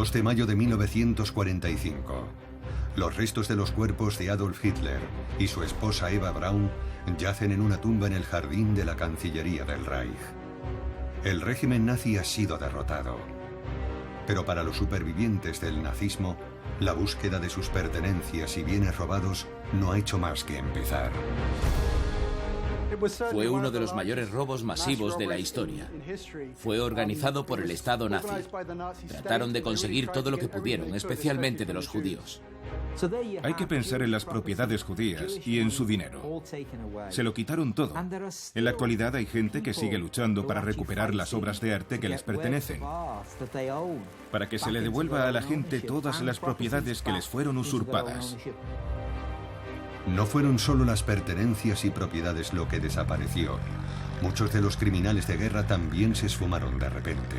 2 de mayo de 1945. Los restos de los cuerpos de Adolf Hitler y su esposa Eva Braun yacen en una tumba en el jardín de la Cancillería del Reich. El régimen nazi ha sido derrotado. Pero para los supervivientes del nazismo, la búsqueda de sus pertenencias y bienes robados no ha hecho más que empezar. Fue uno de los mayores robos masivos de la historia. Fue organizado por el Estado nazi. Trataron de conseguir todo lo que pudieron, especialmente de los judíos. Hay que pensar en las propiedades judías y en su dinero. Se lo quitaron todo. En la actualidad hay gente que sigue luchando para recuperar las obras de arte que les pertenecen, para que se le devuelva a la gente todas las propiedades que les fueron usurpadas. No fueron solo las pertenencias y propiedades lo que desapareció. Muchos de los criminales de guerra también se esfumaron de repente.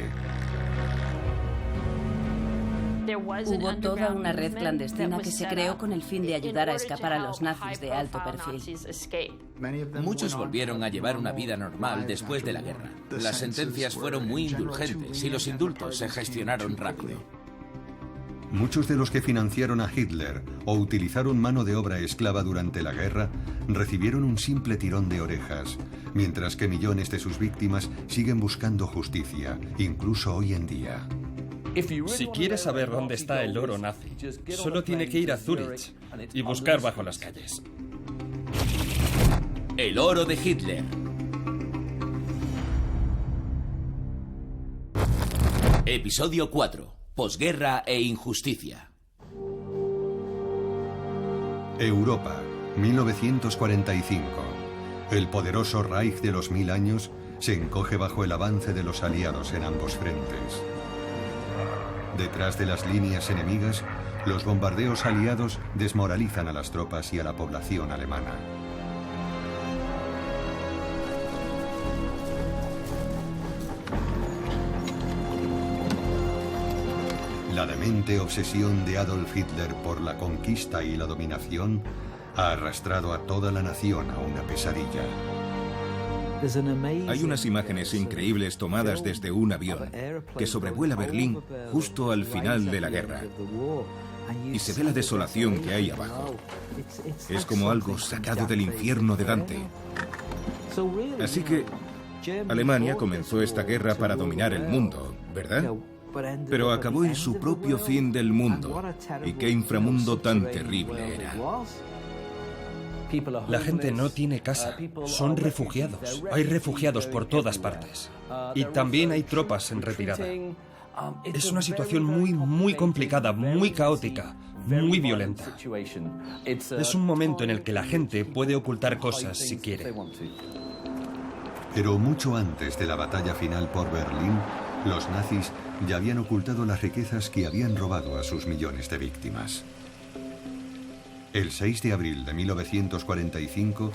Hubo toda una red clandestina que se creó con el fin de ayudar a escapar a los nazis de alto perfil. Muchos volvieron a llevar una vida normal después de la guerra. Las sentencias fueron muy indulgentes y los indultos se gestionaron rápido. Muchos de los que financiaron a Hitler o utilizaron mano de obra esclava durante la guerra recibieron un simple tirón de orejas, mientras que millones de sus víctimas siguen buscando justicia, incluso hoy en día. Si quiere saber dónde está el oro nazi, solo tiene que ir a Zúrich y buscar bajo las calles. El oro de Hitler. Episodio 4. Posguerra e injusticia. Europa, 1945. El poderoso Reich de los 1000 años se encoge bajo el avance de los aliados en ambos frentes. Detrás de las líneas enemigas, los bombardeos aliados desmoralizan a las tropas y a la población alemana. La demente obsesión de Adolf Hitler por la conquista y la dominación ha arrastrado a toda la nación a una pesadilla. Hay unas imágenes increíbles tomadas desde un avión que sobrevuela Berlín justo al final de la guerra. Y se ve la desolación que hay abajo. Es como algo sacado del infierno de Dante. Así que Alemania comenzó esta guerra para dominar el mundo, ¿verdad? Pero acabó en su propio fin del mundo. Y qué inframundo tan terrible era. La gente no tiene casa, son refugiados. Hay refugiados por todas partes. Y también hay tropas en retirada. Es una situación muy complicada, muy caótica, muy violenta. Es un momento en el que la gente puede ocultar cosas si quiere. Pero mucho antes de la batalla final por Berlín, los nazis ya habían ocultado las riquezas que habían robado a sus millones de víctimas. El 6 de abril de 1945,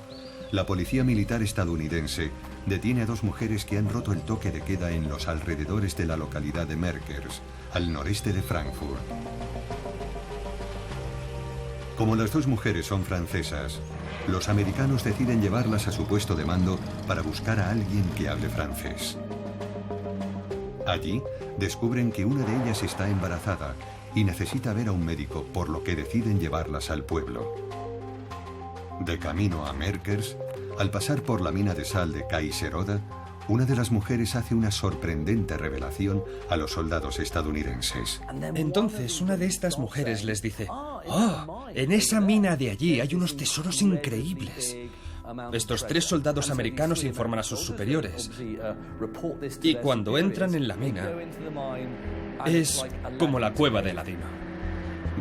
la policía militar estadounidense detiene a 2 mujeres que han roto el toque de queda en los alrededores de la localidad de Merkers, al noreste de Frankfurt. Como las 2 mujeres son francesas, los americanos deciden llevarlas a su puesto de mando para buscar a alguien que hable francés. Allí, descubren que una de ellas está embarazada y necesita ver a un médico, por lo que deciden llevarlas al pueblo. De camino a Merkers, al pasar por la mina de sal de Kaiseroda, una de las mujeres hace una sorprendente revelación a los soldados estadounidenses. Entonces, una de estas mujeres les dice: ¡Oh! En esa mina de allí hay unos tesoros increíbles. Estos 3 soldados americanos informan a sus superiores. Y cuando entran en la mina, es como la cueva de Aladino.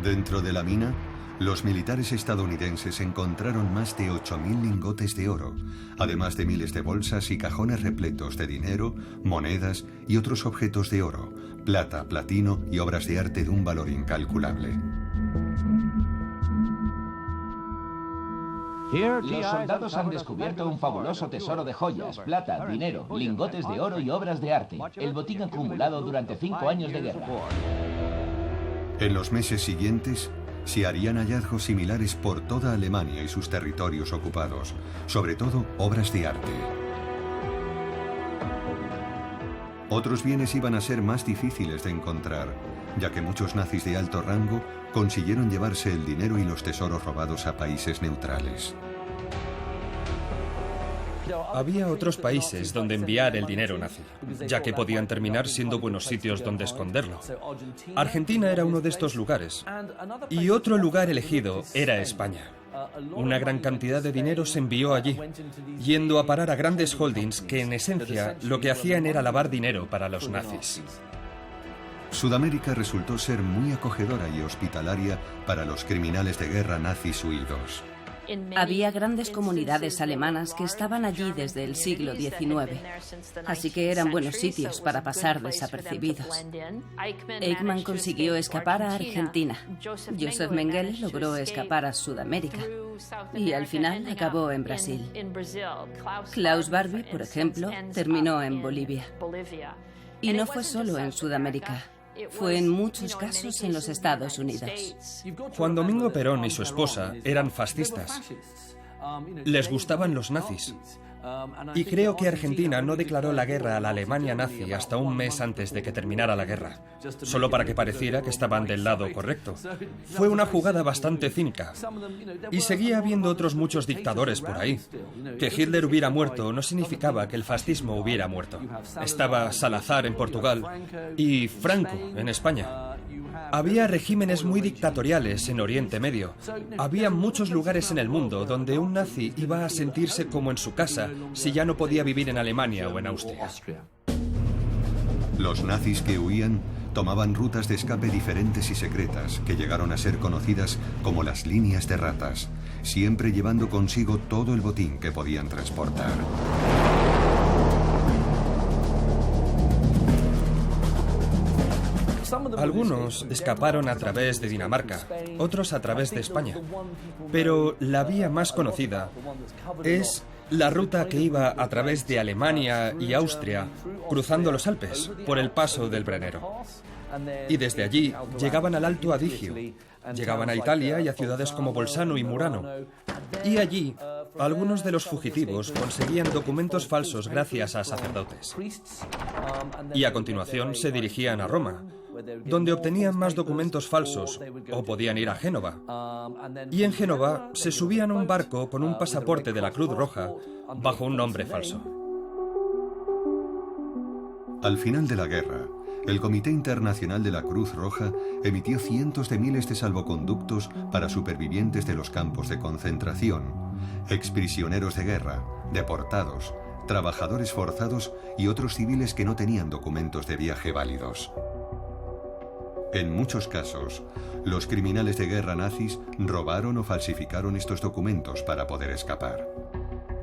Dentro de la mina, los militares estadounidenses encontraron más de 8.000 lingotes de oro, además de miles de bolsas y cajones repletos de dinero, monedas y otros objetos de oro, plata, platino y obras de arte de un valor incalculable. Los soldados han descubierto un fabuloso tesoro de joyas, plata, dinero, lingotes de oro y obras de arte. El botín acumulado durante 5 años de guerra. En los meses siguientes, se harían hallazgos similares por toda Alemania y sus territorios ocupados, sobre todo obras de arte. Otros bienes iban a ser más difíciles de encontrar, ya que muchos nazis de alto rango consiguieron llevarse el dinero y los tesoros robados a países neutrales. Había otros países donde enviar el dinero nazi, ya que podían terminar siendo buenos sitios donde esconderlo. Argentina era uno de estos lugares. Y otro lugar elegido era España. Una gran cantidad de dinero se envió allí, yendo a parar a grandes holdings que en esencia lo que hacían era lavar dinero para los nazis. Sudamérica resultó ser muy acogedora y hospitalaria para los criminales de guerra nazis huidos. Había grandes comunidades alemanas que estaban allí desde el siglo XIX, así que eran buenos sitios para pasar desapercibidos. Eichmann consiguió escapar a Argentina. Joseph Mengele logró escapar a Sudamérica y al final acabó en Brasil. Klaus Barbie, por ejemplo, terminó en Bolivia. Y no fue solo en Sudamérica. Fue en muchos casos en los Estados Unidos. Juan Domingo Perón y su esposa eran fascistas. Les gustaban los nazis. Y creo que Argentina no declaró la guerra a la Alemania nazi hasta un mes antes de que terminara la guerra, solo para que pareciera que estaban del lado correcto. Fue una jugada bastante cínica. Y seguía habiendo otros muchos dictadores por ahí. Que Hitler hubiera muerto no significaba que el fascismo hubiera muerto. Estaba Salazar en Portugal y Franco en España. Había regímenes muy dictatoriales en Oriente Medio. Había muchos lugares en el mundo donde un nazi iba a sentirse como en su casa si ya no podía vivir en Alemania o en Austria. Los nazis que huían tomaban rutas de escape diferentes y secretas que llegaron a ser conocidas como las líneas de ratas, siempre llevando consigo todo el botín que podían transportar. Algunos escaparon a través de Dinamarca, otros a través de España. Pero la vía más conocida es la ruta que iba a través de Alemania y Austria, cruzando los Alpes, por el paso del Brennero. Y desde allí llegaban al Alto Adigio, llegaban a Italia y a ciudades como Bolzano y Murano. Y allí, algunos de los fugitivos conseguían documentos falsos gracias a sacerdotes. Y a continuación se dirigían a Roma, donde obtenían más documentos falsos, o podían ir a Génova. Y en Génova se subían a un barco con un pasaporte de la Cruz Roja bajo un nombre falso. Al final de la guerra, el Comité Internacional de la Cruz Roja emitió cientos de miles de salvoconductos para supervivientes de los campos de concentración, exprisioneros de guerra, deportados, trabajadores forzados y otros civiles que no tenían documentos de viaje válidos. En muchos casos, los criminales de guerra nazis robaron o falsificaron estos documentos para poder escapar.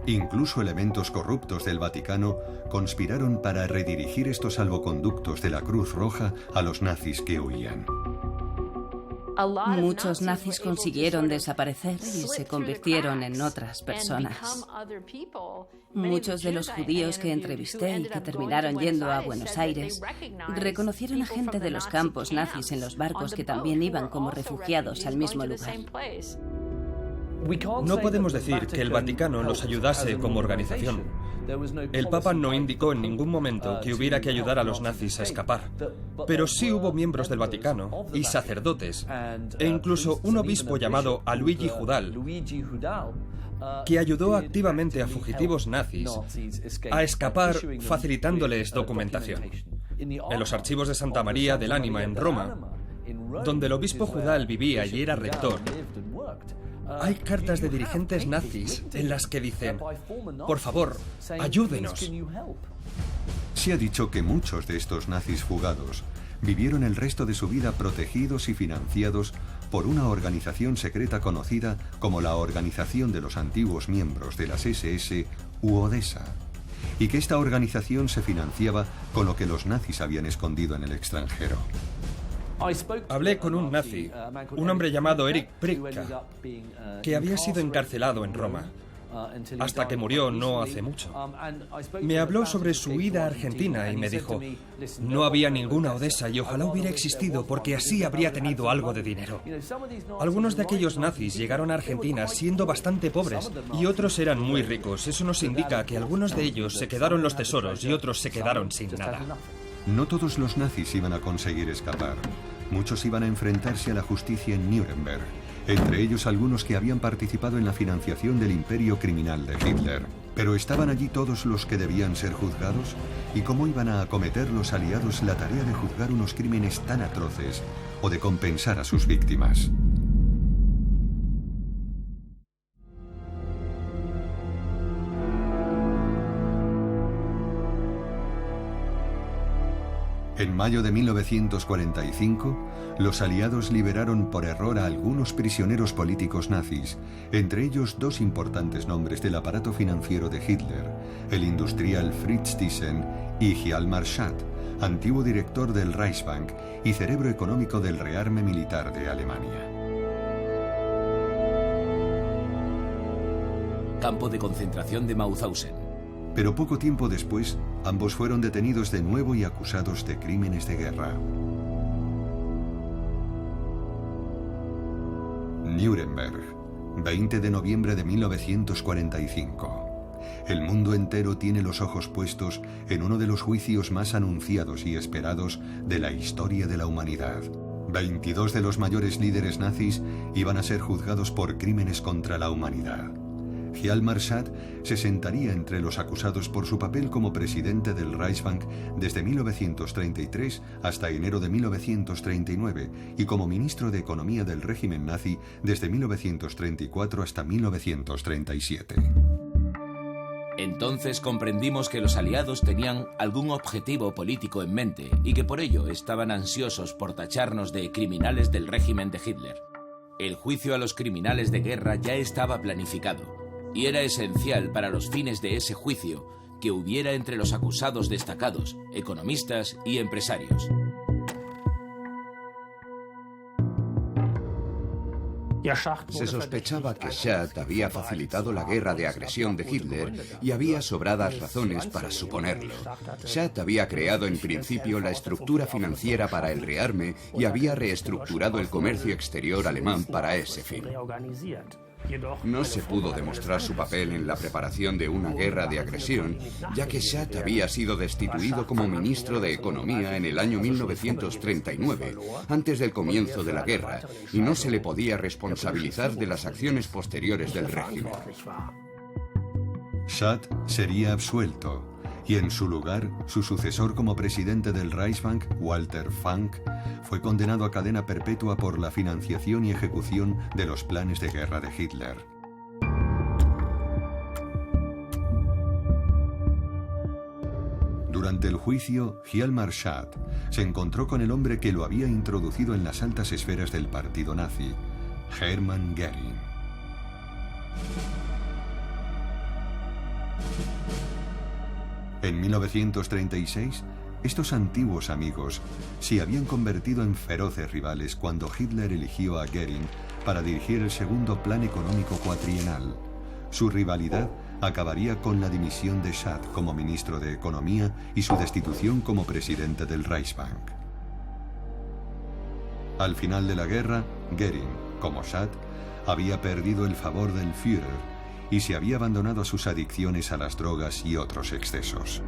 Incluso elementos corruptos del Vaticano conspiraron para redirigir estos salvoconductos de la Cruz Roja a los nazis que huían. Muchos nazis consiguieron desaparecer y se convirtieron en otras personas. Muchos de los judíos que entrevisté y que terminaron yendo a Buenos Aires reconocieron a gente de los campos nazis en los barcos que también iban como refugiados al mismo lugar. No podemos decir que el Vaticano los ayudase como organización. El Papa no indicó en ningún momento que hubiera que ayudar a los nazis a escapar. Pero sí hubo miembros del Vaticano y sacerdotes, e incluso un obispo llamado Luigi Judal, que ayudó activamente a fugitivos nazis a escapar facilitándoles documentación. En los archivos de Santa María del Ánima en Roma, donde el obispo Judal vivía y era rector, hay cartas de dirigentes nazis en las que dicen: por favor, ayúdenos. Se ha dicho que muchos de estos nazis fugados vivieron el resto de su vida protegidos y financiados por una organización secreta conocida como la Organización de los Antiguos Miembros de las SS u Odessa, y que esta organización se financiaba con lo que los nazis habían escondido en el extranjero. Hablé con un nazi, un hombre llamado Erich Priebke, que había sido encarcelado en Roma, hasta que murió no hace mucho. Me habló sobre su huida a Argentina y me dijo: no había ninguna Odessa y ojalá hubiera existido porque así habría tenido algo de dinero. Algunos de aquellos nazis llegaron a Argentina siendo bastante pobres y otros eran muy ricos. Eso nos indica que algunos de ellos se quedaron los tesoros y otros se quedaron sin nada. No todos los nazis iban a conseguir escapar. Muchos iban a enfrentarse a la justicia en Nuremberg, entre ellos algunos que habían participado en la financiación del imperio criminal de Hitler. Pero ¿estaban allí todos los que debían ser juzgados? ¿Y cómo iban a acometer los aliados la tarea de juzgar unos crímenes tan atroces o de compensar a sus víctimas? En mayo de 1945, los aliados liberaron por error a algunos prisioneros políticos nazis, entre ellos dos importantes nombres del aparato financiero de Hitler, el industrial Fritz Thyssen y Hjalmar Schacht, antiguo director del Reichsbank y cerebro económico del rearme militar de Alemania. Campo de concentración de Mauthausen. Pero poco tiempo después, ambos fueron detenidos de nuevo y acusados de crímenes de guerra. Nuremberg, 20 de noviembre de 1945. El mundo entero tiene los ojos puestos en uno de los juicios más anunciados y esperados de la historia de la humanidad. 22 de los mayores líderes nazis iban a ser juzgados por crímenes contra la humanidad. Hjalmar Schacht se sentaría entre los acusados por su papel como presidente del Reichsbank desde 1933 hasta enero de 1939 y como ministro de Economía del régimen nazi desde 1934 hasta 1937. Entonces comprendimos que los aliados tenían algún objetivo político en mente y que por ello estaban ansiosos por tacharnos de criminales del régimen de Hitler. El juicio a los criminales de guerra ya estaba planificado. Y era esencial para los fines de ese juicio que hubiera entre los acusados destacados, economistas y empresarios. Se sospechaba que Schacht había facilitado la guerra de agresión de Hitler y había sobradas razones para suponerlo. Schacht había creado en principio la estructura financiera para el rearme y había reestructurado el comercio exterior alemán para ese fin. No se pudo demostrar su papel en la preparación de una guerra de agresión, ya que Schacht había sido destituido como ministro de Economía en el año 1939, antes del comienzo de la guerra, y no se le podía responsabilizar de las acciones posteriores del régimen. Schacht sería absuelto, y en su lugar, su sucesor como presidente del Reichsbank, Walter Funk, fue condenado a cadena perpetua por la financiación y ejecución de los planes de guerra de Hitler. Durante el juicio, Hjalmar Schacht se encontró con el hombre que lo había introducido en las altas esferas del partido nazi, Hermann Göring. En 1936, estos antiguos amigos se habían convertido en feroces rivales cuando Hitler eligió a Göring para dirigir el segundo plan económico cuatrienal. Su rivalidad acabaría con la dimisión de Schacht como ministro de Economía y su destitución como presidente del Reichsbank. Al final de la guerra, Göring, como Schacht, había perdido el favor del Führer y se había abandonado a sus adicciones a las drogas y otros excesos.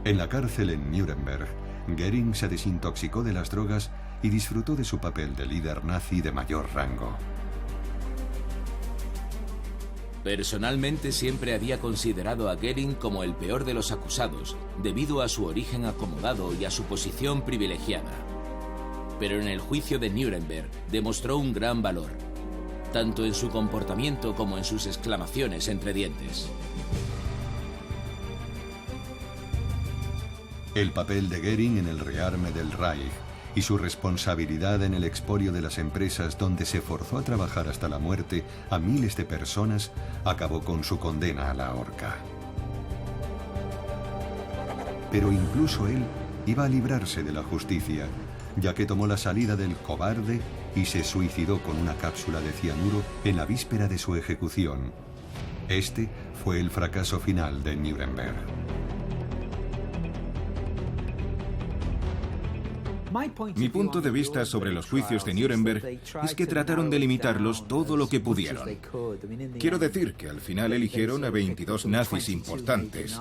En la cárcel en Nuremberg, Göring se desintoxicó de las drogas y disfrutó de su papel de líder nazi de mayor rango. Personalmente siempre había considerado a Göring como el peor de los acusados, debido a su origen acomodado y a su posición privilegiada. Pero en el juicio de Nuremberg demostró un gran valor, tanto en su comportamiento como en sus exclamaciones entre dientes. El papel de Göring en el rearme del Reich y su responsabilidad en el expolio de las empresas donde se forzó a trabajar hasta la muerte a miles de personas acabó con su condena a la horca. Pero incluso él iba a librarse de la justicia, ya que tomó la salida del cobarde y se suicidó con una cápsula de cianuro en la víspera de su ejecución. Este fue el fracaso final de Nuremberg. Mi punto de vista sobre los juicios de Nuremberg es que trataron de limitarlos todo lo que pudieron. Quiero decir que al final eligieron a 22 nazis importantes.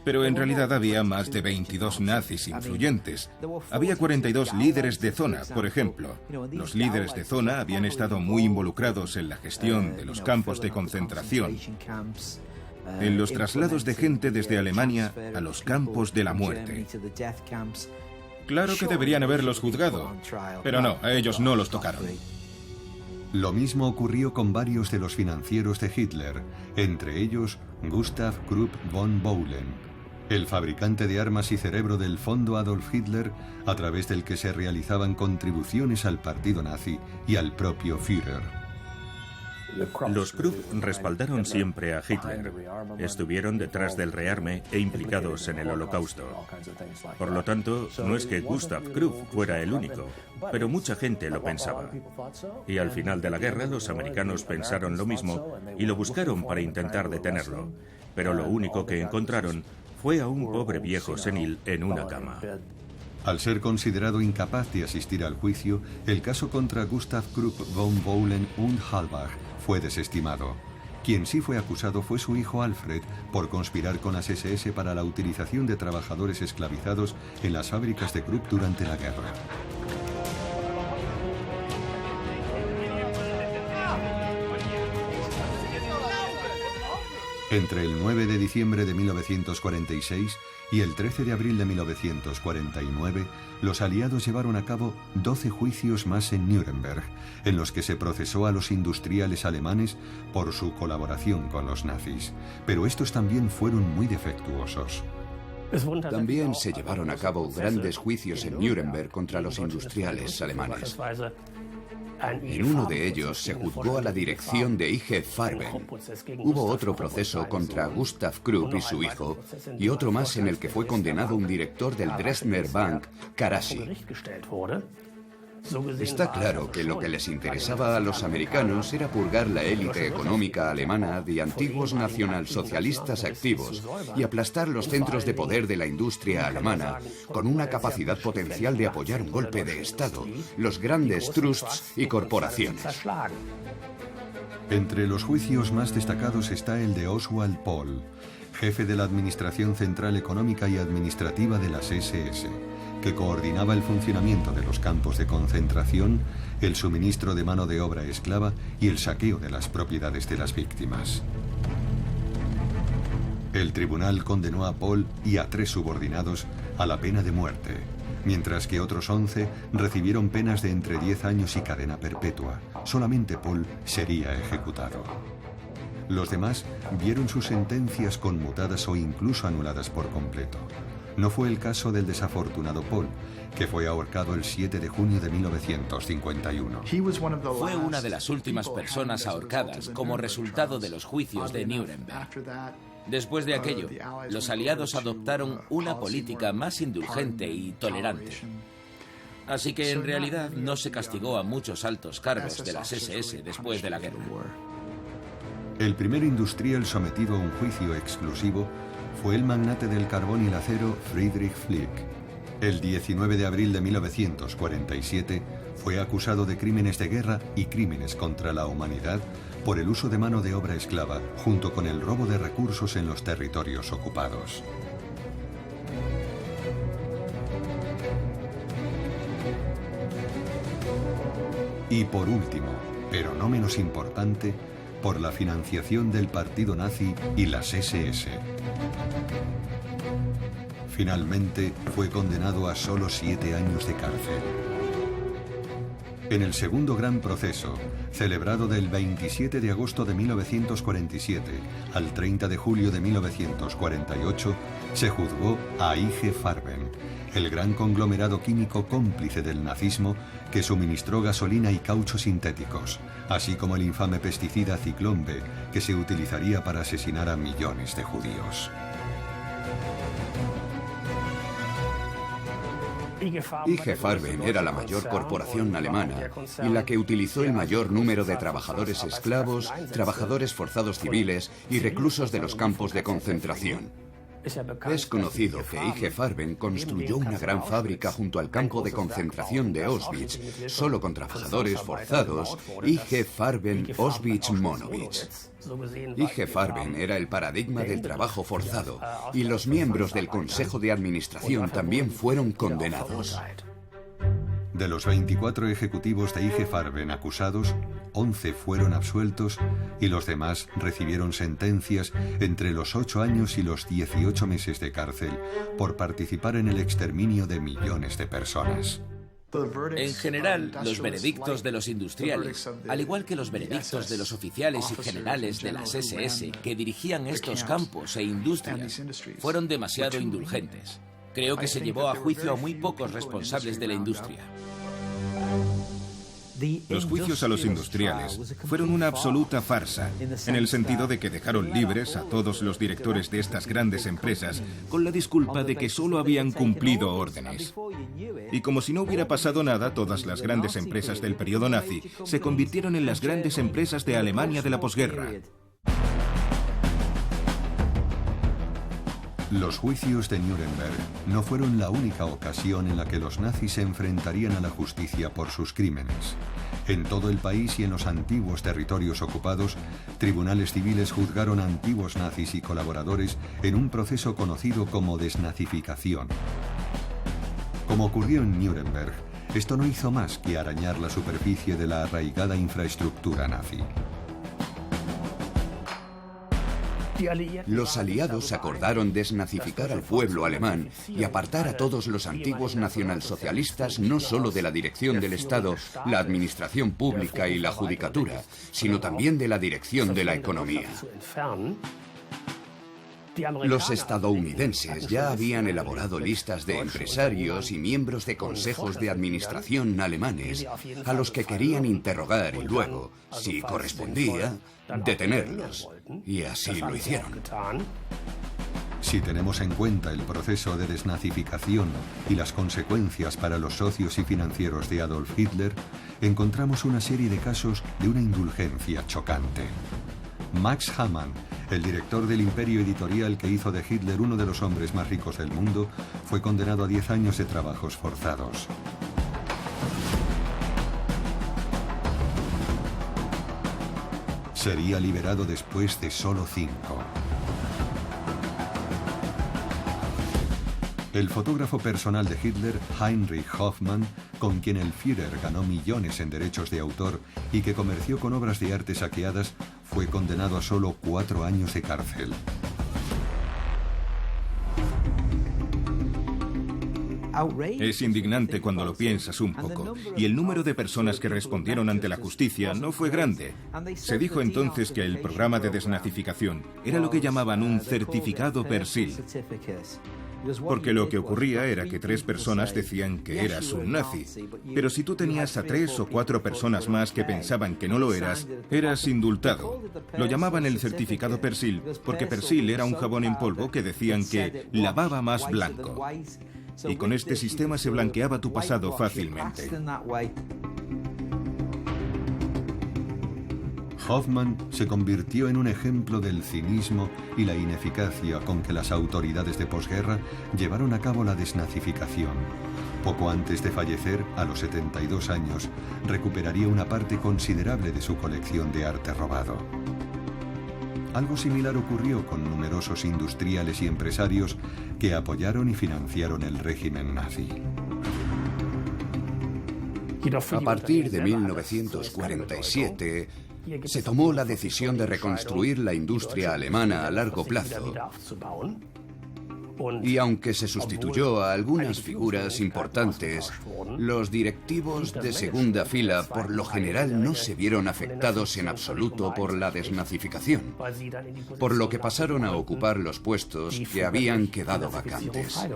Pero en realidad había más de 22 nazis influyentes. Había 42 líderes de zona, por ejemplo. Los líderes de zona habían estado muy involucrados en la gestión de los campos de concentración, en los traslados de gente desde Alemania a los campos de la muerte. Claro que deberían haberlos juzgado, pero no, a ellos no los tocaron. Lo mismo ocurrió con varios de los financieros de Hitler, entre ellos Gustav Krupp von Bohlen, el fabricante de armas y cerebro del Fondo Adolf Hitler, a través del que se realizaban contribuciones al partido nazi y al propio Führer. Los Krupp respaldaron siempre a Hitler, estuvieron detrás del rearme e implicados en el Holocausto. Por lo tanto, no es que Gustav Krupp fuera el único, pero mucha gente lo pensaba. Y al final de la guerra los americanos pensaron lo mismo y lo buscaron para intentar detenerlo, pero lo único que encontraron fue a un pobre viejo senil en una cama. Al ser considerado incapaz de asistir al juicio, el caso contra Gustav Krupp von Bohlen und Halbach fue desestimado. Quien sí fue acusado fue su hijo Alfred por conspirar con las SS para la utilización de trabajadores esclavizados en las fábricas de Krupp durante la guerra. Entre el 9 de diciembre de 1946 y el 13 de abril de 1949, los aliados llevaron a cabo 12 juicios más en Nuremberg, en los que se procesó a los industriales alemanes por su colaboración con los nazis. Pero estos también fueron muy defectuosos. También se llevaron a cabo grandes juicios en Nuremberg contra los industriales alemanes. En uno de ellos se juzgó a la dirección de IG Farben. Hubo otro proceso contra Gustav Krupp y su hijo, y otro más en el que fue condenado un director del Dresdner Bank, Karasi. Está claro que lo que les interesaba a los americanos era purgar la élite económica alemana de antiguos nacionalsocialistas activos y aplastar los centros de poder de la industria alemana con una capacidad potencial de apoyar un golpe de Estado, los grandes trusts y corporaciones. Entre los juicios más destacados está el de Oswald Pohl, jefe de la Administración Central Económica y Administrativa de las SS, que coordinaba el funcionamiento de los campos de concentración, el suministro de mano de obra esclava y el saqueo de las propiedades de las víctimas. El tribunal condenó a Pohl y a 3 subordinados a la pena de muerte, mientras que otros 11 recibieron penas de entre 10 años y cadena perpetua. Solamente Pohl sería ejecutado. Los demás vieron sus sentencias conmutadas o incluso anuladas por completo. No fue el caso del desafortunado Pohl, que fue ahorcado el 7 de junio de 1951. Fue una de las últimas personas ahorcadas como resultado de los juicios de Nuremberg. Después de aquello, los aliados adoptaron una política más indulgente y tolerante. Así que en realidad no se castigó a muchos altos cargos de las SS después de la guerra. El primer industrial sometido a un juicio exclusivo fue el magnate del carbón y el acero Friedrich Flick. El 19 de abril de 1947 fue acusado de crímenes de guerra y crímenes contra la humanidad por el uso de mano de obra esclava, junto con el robo de recursos en los territorios ocupados. Y por último, pero no menos importante, por la financiación del partido nazi y las SS. Finalmente, fue condenado a solo 7 años de cárcel. En el segundo gran proceso, celebrado del 27 de agosto de 1947 al 30 de julio de 1948, se juzgó a IG Farben, el gran conglomerado químico cómplice del nazismo que suministró gasolina y caucho sintéticos, así como el infame pesticida Ciclón B, que se utilizaría para asesinar a millones de judíos. IG Farben era la mayor corporación alemana y la que utilizó el mayor número de trabajadores esclavos, trabajadores forzados civiles y reclusos de los campos de concentración. Es conocido que IG Farben construyó una gran fábrica junto al campo de concentración de Auschwitz, solo con trabajadores forzados, IG Farben Auschwitz-Monowitz. IG Farben era el paradigma del trabajo forzado y los miembros del Consejo de Administración también fueron condenados. De los 24 ejecutivos de IG Farben acusados, 11 fueron absueltos y los demás recibieron sentencias entre los 8 años y los 18 meses de cárcel por participar en el exterminio de millones de personas. En general, los veredictos de los industriales, al igual que los veredictos de los oficiales y generales de las SS que dirigían estos campos e industrias, fueron demasiado indulgentes. Creo que se llevó a juicio a muy pocos responsables de la industria. Los juicios a los industriales fueron una absoluta farsa, en el sentido de que dejaron libres a todos los directores de estas grandes empresas con la disculpa de que solo habían cumplido órdenes. Y como si no hubiera pasado nada, todas las grandes empresas del periodo nazi se convirtieron en las grandes empresas de Alemania de la posguerra. Los juicios de Nuremberg no fueron la única ocasión en la que los nazis se enfrentarían a la justicia por sus crímenes. En todo el país y en los antiguos territorios ocupados, tribunales civiles juzgaron a antiguos nazis y colaboradores en un proceso conocido como desnazificación. Como ocurrió en Nuremberg, esto no hizo más que arañar la superficie de la arraigada infraestructura nazi. Los aliados acordaron desnazificar al pueblo alemán y apartar a todos los antiguos nacionalsocialistas no solo de la dirección del Estado, la administración pública y la judicatura, sino también de la dirección de la economía. Los estadounidenses ya habían elaborado listas de empresarios y miembros de consejos de administración alemanes a los que querían interrogar y luego, si correspondía, detenerlos. Y así lo hicieron. Si tenemos en cuenta el proceso de desnazificación y las consecuencias para los socios y financieros de Adolf Hitler, encontramos una serie de casos de una indulgencia chocante. Max Hamann, el director del imperio editorial que hizo de Hitler uno de los hombres más ricos del mundo, fue condenado a 10 años de trabajos forzados. Sería liberado después de solo 5. El fotógrafo personal de Hitler, Heinrich Hoffmann, con quien el Führer ganó millones en derechos de autor y que comerció con obras de arte saqueadas, fue condenado a solo 4 años de cárcel. Es indignante cuando lo piensas un poco, y el número de personas que respondieron ante la justicia no fue grande. Se dijo entonces que el programa de desnazificación era lo que llamaban un certificado Persil. Porque lo que ocurría era que 3 personas decían que eras un nazi, pero si tú tenías a 3 o 4 personas más que pensaban que no lo eras, eras indultado. Lo llamaban el certificado Persil porque Persil era un jabón en polvo que decían que lavaba más blanco. Y con este sistema se blanqueaba tu pasado fácilmente. Hoffmann se convirtió en un ejemplo del cinismo y la ineficacia con que las autoridades de posguerra llevaron a cabo la desnazificación. Poco antes de fallecer, a los 72 años, recuperaría una parte considerable de su colección de arte robado. Algo similar ocurrió con numerosos industriales y empresarios que apoyaron y financiaron el régimen nazi. A partir de 1947, se tomó la decisión de reconstruir la industria alemana a largo plazo. Y aunque se sustituyó a algunas figuras importantes, los directivos de segunda fila por lo general no se vieron afectados en absoluto por la desnazificación, por lo que pasaron a ocupar los puestos que habían quedado vacantes.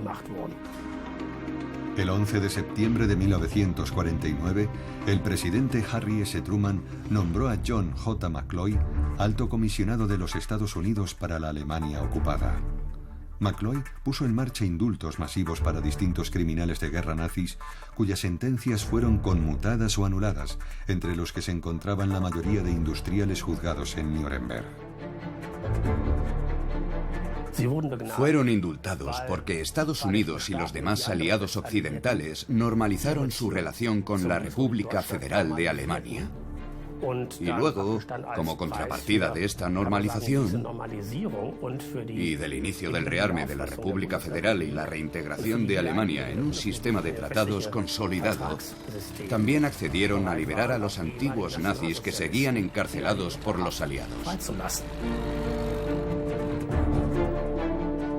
El 11 de septiembre de 1949, el presidente Harry S. Truman nombró a John J. McCloy alto comisionado de los Estados Unidos para la Alemania ocupada. McCloy puso en marcha indultos masivos para distintos criminales de guerra nazis, cuyas sentencias fueron conmutadas o anuladas, entre los que se encontraban la mayoría de industriales juzgados en Nuremberg. Fueron indultados porque Estados Unidos y los demás aliados occidentales normalizaron su relación con la República Federal de Alemania. Y luego, como contrapartida de esta normalización y del inicio del rearme de la República Federal y la reintegración de Alemania en un sistema de tratados consolidado, también accedieron a liberar a los antiguos nazis que seguían encarcelados por los aliados.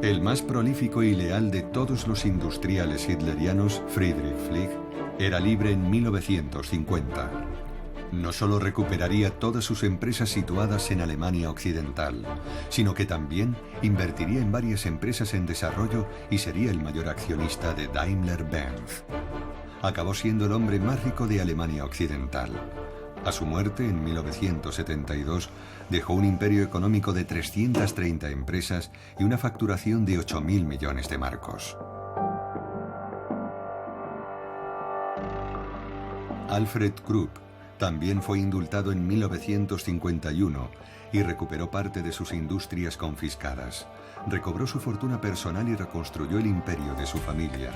El más prolífico y leal de todos los industriales hitlerianos, Friedrich Flick, era libre en 1950. No solo recuperaría todas sus empresas situadas en Alemania Occidental, sino que también invertiría en varias empresas en desarrollo y sería el mayor accionista de Daimler-Benz. Acabó siendo el hombre más rico de Alemania Occidental. A su muerte, en 1972, dejó un imperio económico de 330 empresas y una facturación de 8.000 millones de marcos. Alfred Krupp también fue indultado en 1951 y recuperó parte de sus industrias confiscadas. Recobró su fortuna personal y reconstruyó el imperio de su familia.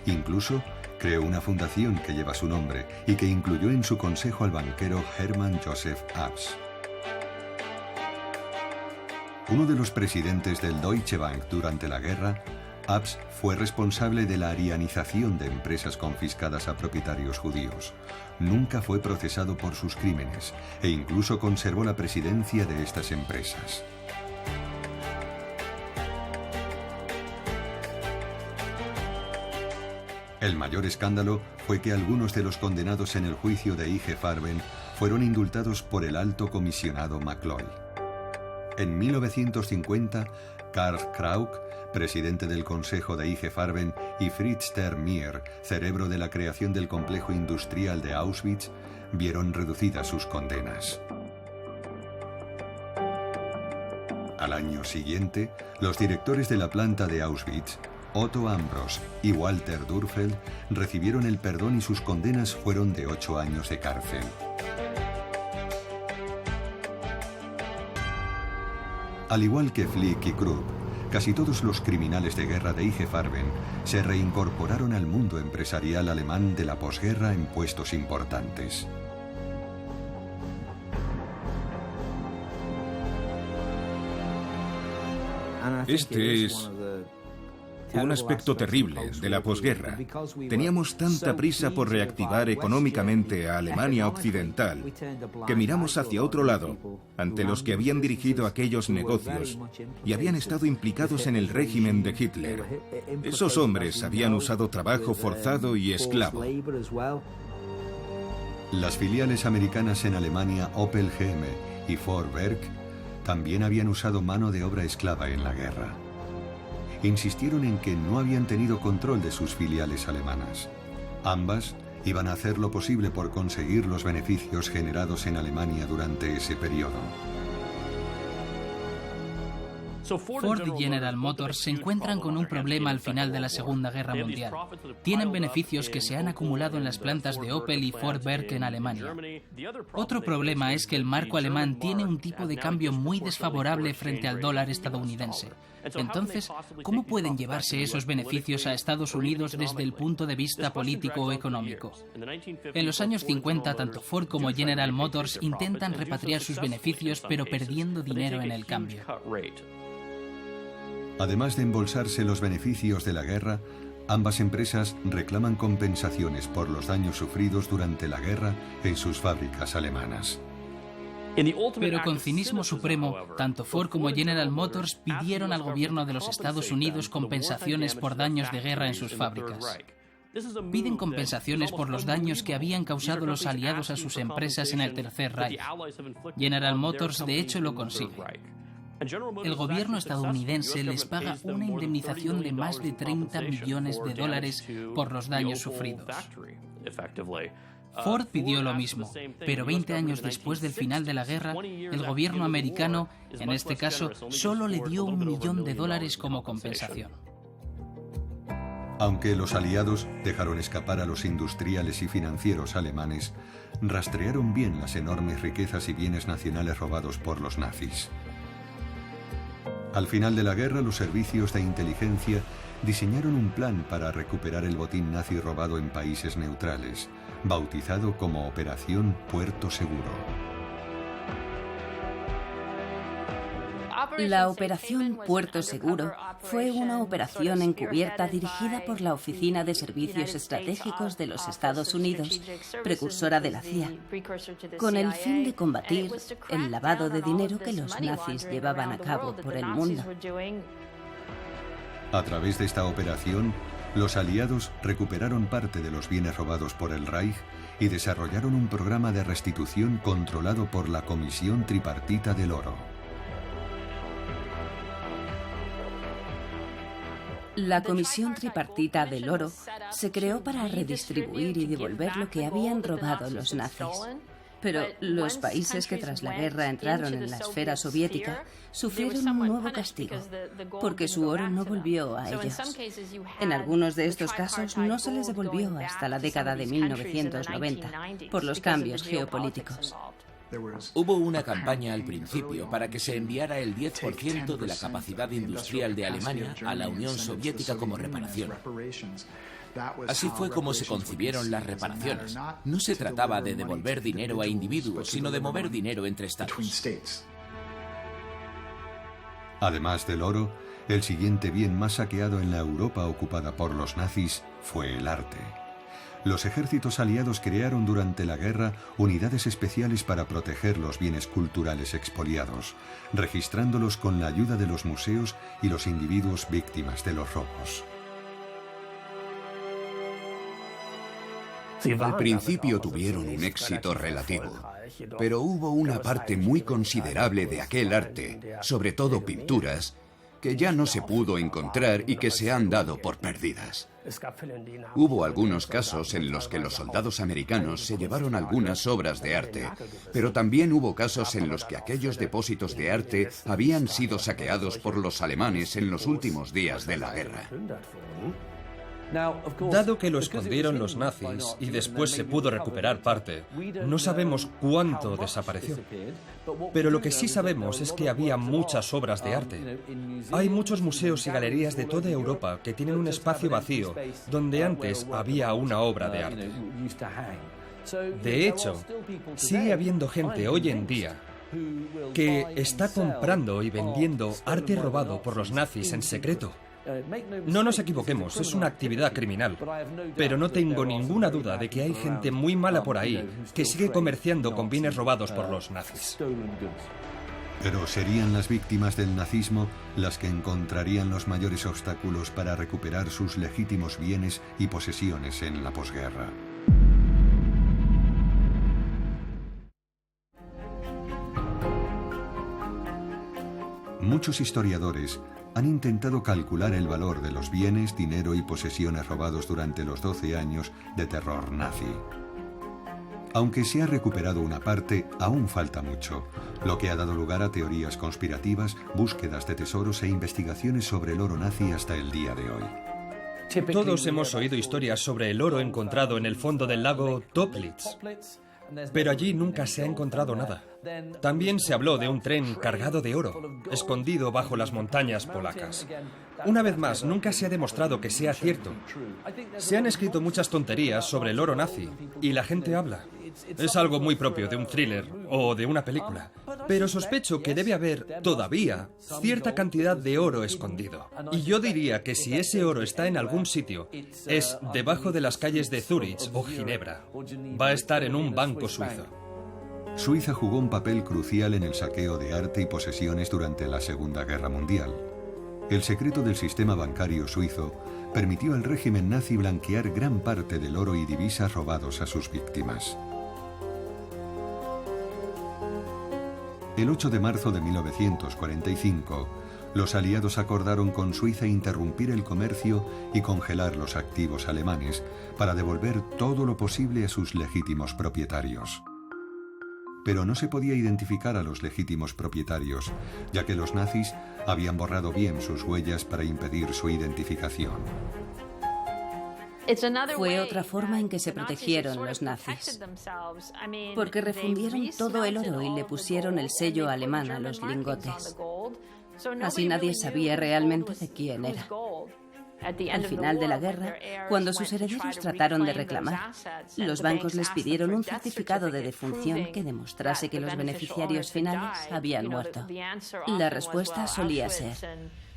Incluso creó una fundación que lleva su nombre y que incluyó en su consejo al banquero Hermann Joseph Abs. Uno de los presidentes del Deutsche Bank durante la guerra, Abs fue responsable de la arianización de empresas confiscadas a propietarios judíos. Nunca fue procesado por sus crímenes e incluso conservó la presidencia de estas empresas. El mayor escándalo fue que algunos de los condenados en el juicio de IG Farben fueron indultados por el alto comisionado McCloy. En 1950, Karl Krauk, presidente del Consejo de IG Farben, y Fritz Termier, cerebro de la creación del complejo industrial de Auschwitz, vieron reducidas sus condenas. Al año siguiente, los directores de la planta de Auschwitz, Otto Ambros y Walter Dürfeld, recibieron el perdón y sus condenas fueron de 8 años de cárcel. Al igual que Flick y Krupp, casi todos los criminales de guerra de IG Farben se reincorporaron al mundo empresarial alemán de la posguerra en puestos importantes. Este es un aspecto terrible de la posguerra. Teníamos tanta prisa por reactivar económicamente a Alemania Occidental que miramos hacia otro lado, ante los que habían dirigido aquellos negocios y habían estado implicados en el régimen de Hitler. Esos hombres habían usado trabajo forzado y esclavo. Las filiales americanas en Alemania Opel GM y Ford Werk también habían usado mano de obra esclava en la guerra. Insistieron en que no habían tenido control de sus filiales alemanas. Ambas iban a hacer lo posible por conseguir los beneficios generados en Alemania durante ese periodo. Ford y General Motors se encuentran con un problema al final de la Segunda Guerra Mundial. Tienen beneficios que se han acumulado en las plantas de Opel y Ford Werk en Alemania. Otro problema es que el marco alemán tiene un tipo de cambio muy desfavorable frente al dólar estadounidense. Entonces, ¿cómo pueden llevarse esos beneficios a Estados Unidos desde el punto de vista político o económico? En los años 50, tanto Ford como General Motors intentan repatriar sus beneficios, pero perdiendo dinero en el cambio. Además de embolsarse los beneficios de la guerra, ambas empresas reclaman compensaciones por los daños sufridos durante la guerra en sus fábricas alemanas. Pero con cinismo supremo, tanto Ford como General Motors pidieron al gobierno de los Estados Unidos compensaciones por daños de guerra en sus fábricas. Piden compensaciones por los daños que habían causado los aliados a sus empresas en el Tercer Reich. General Motors, de hecho, lo consigue. El gobierno estadounidense les paga una indemnización de más de $30 millones por los daños sufridos. Ford pidió lo mismo, pero 20 años después del final de la guerra, el gobierno americano, en este caso, solo le dio $1 millón como compensación. Aunque los aliados dejaron escapar a los industriales y financieros alemanes, rastrearon bien las enormes riquezas y bienes nacionales robados por los nazis. Al final de la guerra, los servicios de inteligencia diseñaron un plan para recuperar el botín nazi robado en países neutrales, bautizado como Operación Puerto Seguro. La Operación Puerto Seguro fue una operación encubierta dirigida por la Oficina de Servicios Estratégicos de los Estados Unidos, precursora de la CIA, con el fin de combatir el lavado de dinero que los nazis llevaban a cabo por el mundo. A través de esta operación, los aliados recuperaron parte de los bienes robados por el Reich y desarrollaron un programa de restitución controlado por la Comisión Tripartita del Oro. La Comisión Tripartita del Oro se creó para redistribuir y devolver lo que habían robado los nazis. Pero los países que tras la guerra entraron en la esfera soviética sufrieron un nuevo castigo, porque su oro no volvió a ellos. En algunos de estos casos no se les devolvió hasta la década de 1990, por los cambios geopolíticos. Hubo una campaña al principio para que se enviara el 10% de la capacidad industrial de Alemania a la Unión Soviética como reparación. Así fue como se concibieron las reparaciones. No se trataba de devolver dinero a individuos, sino de mover dinero entre estados. Además del oro, el siguiente bien más saqueado en la Europa ocupada por los nazis fue el arte. Los ejércitos aliados crearon durante la guerra unidades especiales para proteger los bienes culturales expoliados, registrándolos con la ayuda de los museos y los individuos víctimas de los robos. Al principio tuvieron un éxito relativo, pero hubo una parte muy considerable de aquel arte, sobre todo pinturas, que ya no se pudo encontrar y que se han dado por perdidas. Hubo algunos casos en los que los soldados americanos se llevaron algunas obras de arte, pero también hubo casos en los que aquellos depósitos de arte habían sido saqueados por los alemanes en los últimos días de la guerra. Dado que lo escondieron los nazis y después se pudo recuperar parte, no sabemos cuánto desapareció. Pero lo que sí sabemos es que había muchas obras de arte. Hay muchos museos y galerías de toda Europa que tienen un espacio vacío donde antes había una obra de arte. De hecho, sigue habiendo gente hoy en día que está comprando y vendiendo arte robado por los nazis en secreto. No nos equivoquemos, es una actividad criminal, pero no tengo ninguna duda de que hay gente muy mala por ahí que sigue comerciando con bienes robados por los nazis. Pero serían las víctimas del nazismo las que encontrarían los mayores obstáculos para recuperar sus legítimos bienes y posesiones en la posguerra. Muchos historiadores han intentado calcular el valor de los bienes, dinero y posesiones robados durante los 12 años de terror nazi. Aunque se ha recuperado una parte, aún falta mucho, lo que ha dado lugar a teorías conspirativas, búsquedas de tesoros e investigaciones sobre el oro nazi hasta el día de hoy. Todos hemos oído historias sobre el oro encontrado en el fondo del lago Toplitz, pero allí nunca se ha encontrado nada. También se habló de un tren cargado de oro, escondido bajo las montañas polacas. Una vez más, nunca se ha demostrado que sea cierto. Se han escrito muchas tonterías sobre el oro nazi, y la gente habla. Es algo muy propio de un thriller o de una película. Pero sospecho que debe haber, todavía, cierta cantidad de oro escondido. Y yo diría que si ese oro está en algún sitio, es debajo de las calles de Zúrich o Ginebra. Va a estar en un banco suizo. Suiza jugó un papel crucial en el saqueo de arte y posesiones durante la Segunda Guerra Mundial. El secreto del sistema bancario suizo permitió al régimen nazi blanquear gran parte del oro y divisas robados a sus víctimas. El 8 de marzo de 1945, los aliados acordaron con Suiza interrumpir el comercio y congelar los activos alemanes para devolver todo lo posible a sus legítimos propietarios. Pero no se podía identificar a los legítimos propietarios, ya que los nazis habían borrado bien sus huellas para impedir su identificación. Fue otra forma en que se protegieron los nazis, porque refundieron todo el oro y le pusieron el sello alemán a los lingotes. Así nadie sabía realmente de quién era. Al final de la guerra, cuando sus herederos trataron de reclamar, los bancos les pidieron un certificado de defunción que demostrase que los beneficiarios finales habían muerto. La respuesta solía ser: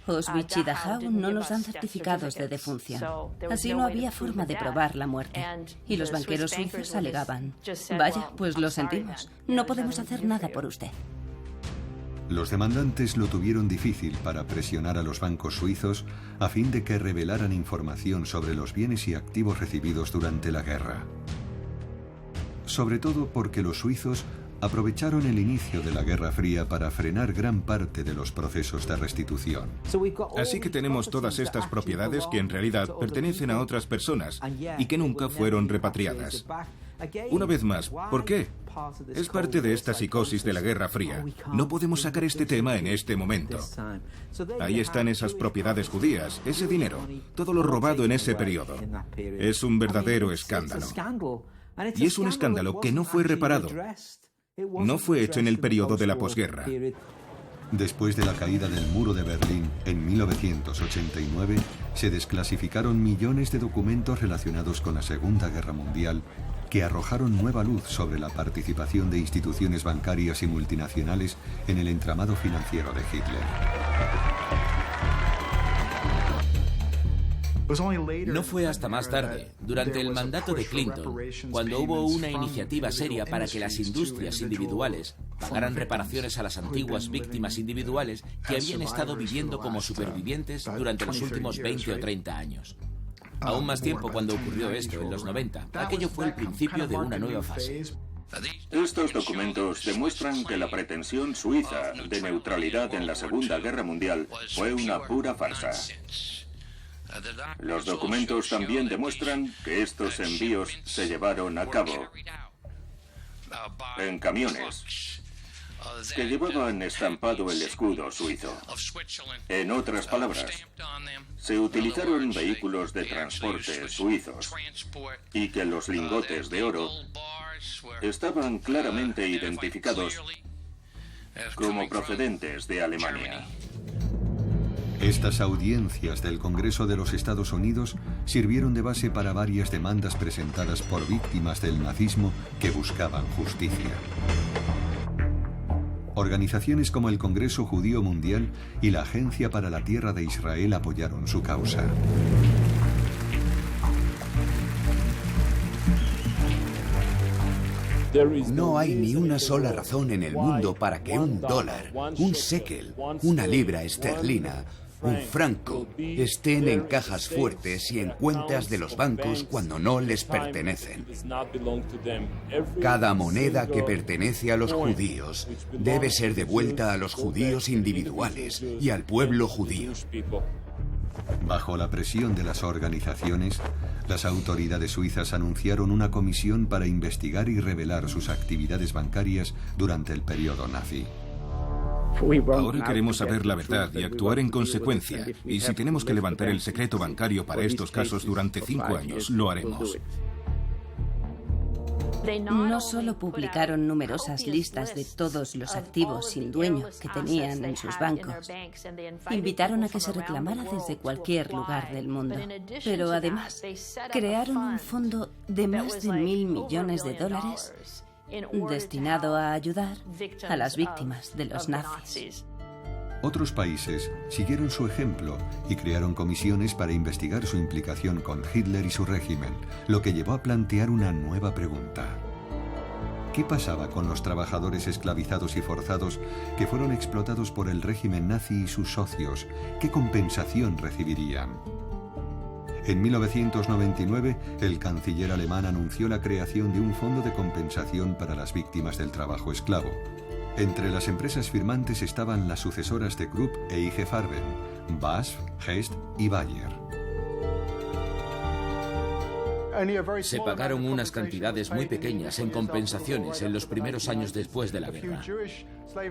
Auschwitz y Dachau no nos dan certificados de defunción. Así no había forma de probar la muerte. Y los banqueros suizos alegaban: vaya, pues lo sentimos, no podemos hacer nada por usted. Los demandantes lo tuvieron difícil para presionar a los bancos suizos a fin de que revelaran información sobre los bienes y activos recibidos durante la guerra. Sobre todo porque los suizos aprovecharon el inicio de la Guerra Fría para frenar gran parte de los procesos de restitución. Así que tenemos todas estas propiedades que en realidad pertenecen a otras personas y que nunca fueron repatriadas. Una vez más, ¿por qué? Es parte de esta psicosis de la Guerra Fría. No podemos sacar este tema en este momento. Ahí están esas propiedades judías, ese dinero, todo lo robado en ese periodo. Es un verdadero escándalo. Y es un escándalo que no fue reparado. No fue hecho en el periodo de la posguerra. Después de la caída del muro de Berlín en 1989, se desclasificaron millones de documentos relacionados con la Segunda Guerra Mundial que arrojaron nueva luz sobre la participación de instituciones bancarias y multinacionales en el entramado financiero de Hitler. No fue hasta más tarde, durante el mandato de Clinton, cuando hubo una iniciativa seria para que las industrias individuales pagaran reparaciones a las antiguas víctimas individuales que habían estado viviendo como supervivientes durante los últimos 20 o 30 años. Aún más tiempo cuando ocurrió esto, en los 90. Aquello fue el principio de una nueva fase. Estos documentos demuestran que la pretensión suiza de neutralidad en la Segunda Guerra Mundial fue una pura farsa. Los documentos también demuestran que estos envíos se llevaron a cabo en camiones que llevaban estampado el escudo suizo. En otras palabras, se utilizaron vehículos de transporte suizos y que los lingotes de oro estaban claramente identificados como procedentes de Alemania. Estas audiencias del Congreso de los Estados Unidos sirvieron de base para varias demandas presentadas por víctimas del nazismo que buscaban justicia. Organizaciones como el Congreso Judío Mundial y la Agencia para la Tierra de Israel apoyaron su causa. No hay ni una sola razón en el mundo para que un dólar, un shekel, una libra esterlina, un franco estén en cajas fuertes y en cuentas de los bancos cuando no les pertenecen. Cada moneda que pertenece a los judíos debe ser devuelta a los judíos individuales y al pueblo judío. Bajo la presión de las organizaciones, las autoridades suizas anunciaron una comisión para investigar y revelar sus actividades bancarias durante el periodo nazi. Ahora queremos saber la verdad y actuar en consecuencia. Y si tenemos que levantar el secreto bancario para estos casos durante 5 años, lo haremos. No solo publicaron numerosas listas de todos los activos sin dueño que tenían en sus bancos, invitaron a que se reclamara desde cualquier lugar del mundo, pero además crearon un fondo de más de $1.000 millones destinado a ayudar a las víctimas de los nazis. Otros países siguieron su ejemplo y crearon comisiones para investigar su implicación con Hitler y su régimen, lo que llevó a plantear una nueva pregunta. ¿Qué pasaba con los trabajadores esclavizados y forzados que fueron explotados por el régimen nazi y sus socios? ¿Qué compensación recibirían? En 1999, el canciller alemán anunció la creación de un fondo de compensación para las víctimas del trabajo esclavo. Entre las empresas firmantes estaban las sucesoras de Krupp e IG Farben, BASF, Hess y Bayer. Se pagaron unas cantidades muy pequeñas en compensaciones en los primeros años después de la guerra.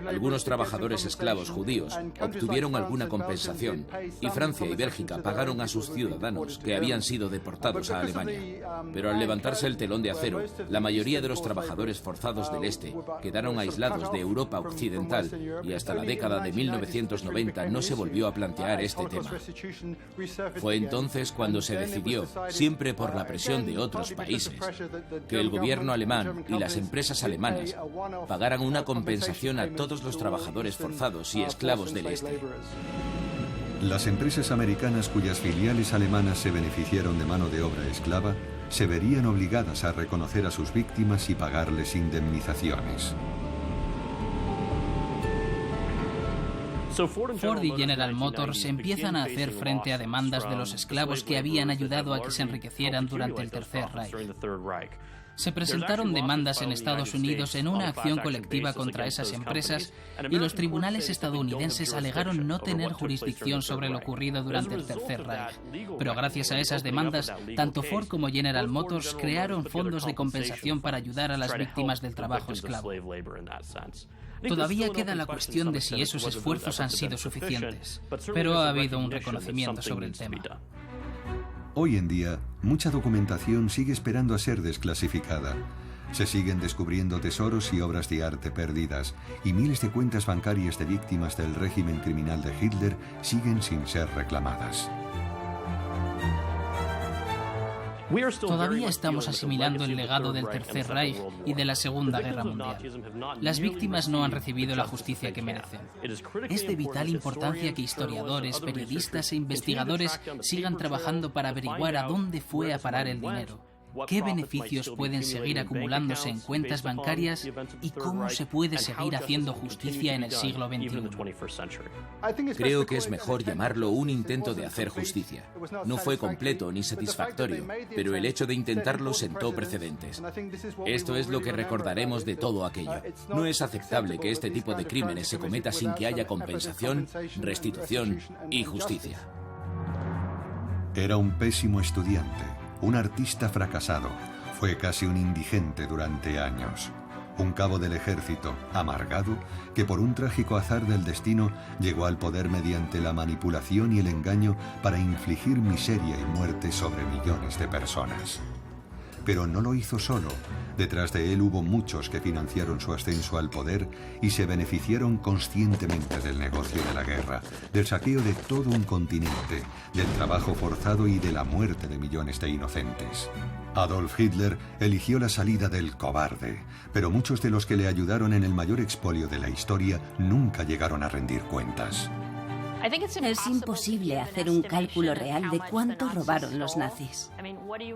Algunos trabajadores esclavos judíos obtuvieron alguna compensación y Francia y Bélgica pagaron a sus ciudadanos que habían sido deportados a Alemania. Pero al levantarse el telón de acero, la mayoría de los trabajadores forzados del Este quedaron aislados de Europa occidental y hasta la década de 1990 no se volvió a plantear este tema. Fue entonces cuando se decidió, siempre por la presión de otros países, que el gobierno alemán y las empresas alemanas pagaran una compensación a todos los trabajadores forzados y esclavos del Este. Las empresas americanas cuyas filiales alemanas se beneficiaron de mano de obra esclava se verían obligadas a reconocer a sus víctimas y pagarles indemnizaciones. Ford y General Motors empiezan a hacer frente a demandas de los esclavos que habían ayudado a que se enriquecieran durante el Tercer Reich. Se presentaron demandas en Estados Unidos en una acción colectiva contra esas empresas y los tribunales estadounidenses alegaron no tener jurisdicción sobre lo ocurrido durante el Tercer Reich. Pero gracias a esas demandas, tanto Ford como General Motors crearon fondos de compensación para ayudar a las víctimas del trabajo esclavo. Todavía queda la cuestión de si esos esfuerzos han sido suficientes, pero ha habido un reconocimiento sobre el tema. Hoy en día, mucha documentación sigue esperando a ser desclasificada. Se siguen descubriendo tesoros y obras de arte perdidas, y miles de cuentas bancarias de víctimas del régimen criminal de Hitler siguen sin ser reclamadas. Todavía estamos asimilando el legado del Tercer Reich y de la Segunda Guerra Mundial. Las víctimas no han recibido la justicia que merecen. Es de vital importancia que historiadores, periodistas e investigadores sigan trabajando para averiguar a dónde fue a parar el dinero, qué beneficios pueden seguir acumulándose en cuentas bancarias y cómo se puede seguir haciendo justicia en el siglo XXI. Creo que es mejor llamarlo un intento de hacer justicia. No fue completo ni satisfactorio, pero el hecho de intentarlo sentó precedentes. Esto es lo que recordaremos de todo aquello. No es aceptable que este tipo de crímenes se cometa sin que haya compensación, restitución y justicia. Era un pésimo estudiante. Un artista fracasado, fue casi un indigente durante años. Un cabo del ejército, amargado, que por un trágico azar del destino llegó al poder mediante la manipulación y el engaño para infligir miseria y muerte sobre millones de personas. Pero no lo hizo solo. Detrás de él hubo muchos que financiaron su ascenso al poder y se beneficiaron conscientemente del negocio de la guerra, del saqueo de todo un continente, del trabajo forzado y de la muerte de millones de inocentes. Adolf Hitler eligió la salida del cobarde, pero muchos de los que le ayudaron en el mayor expolio de la historia nunca llegaron a rendir cuentas. Es imposible hacer un cálculo real de cuánto robaron los nazis.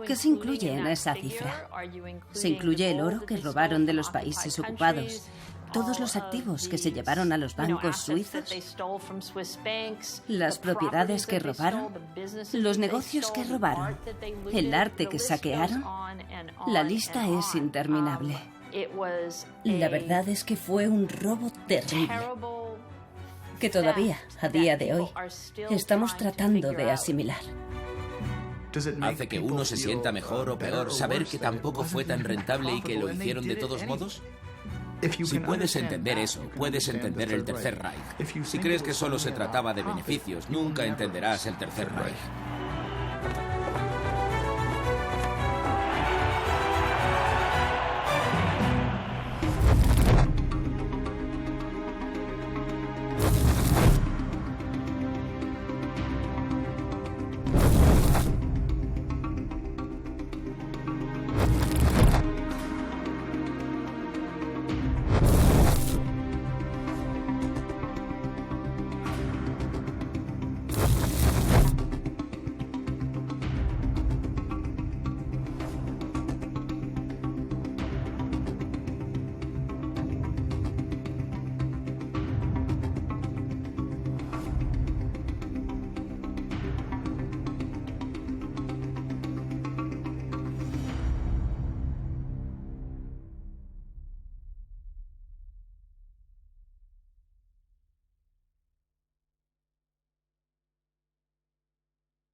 ¿Qué se incluye en esa cifra? Se incluye el oro que robaron de los países ocupados, todos los activos que se llevaron a los bancos suizos, las propiedades que robaron, los negocios que robaron, el arte que saquearon. La lista es interminable. La verdad es que fue un robo terrible, que todavía, a día de hoy, estamos tratando de asimilar. ¿Hace que uno se sienta mejor o peor saber que tampoco fue tan rentable y que lo hicieron de todos modos? Si puedes entender eso, puedes entender el Tercer Reich. Si crees que solo se trataba de beneficios, nunca entenderás el Tercer Reich.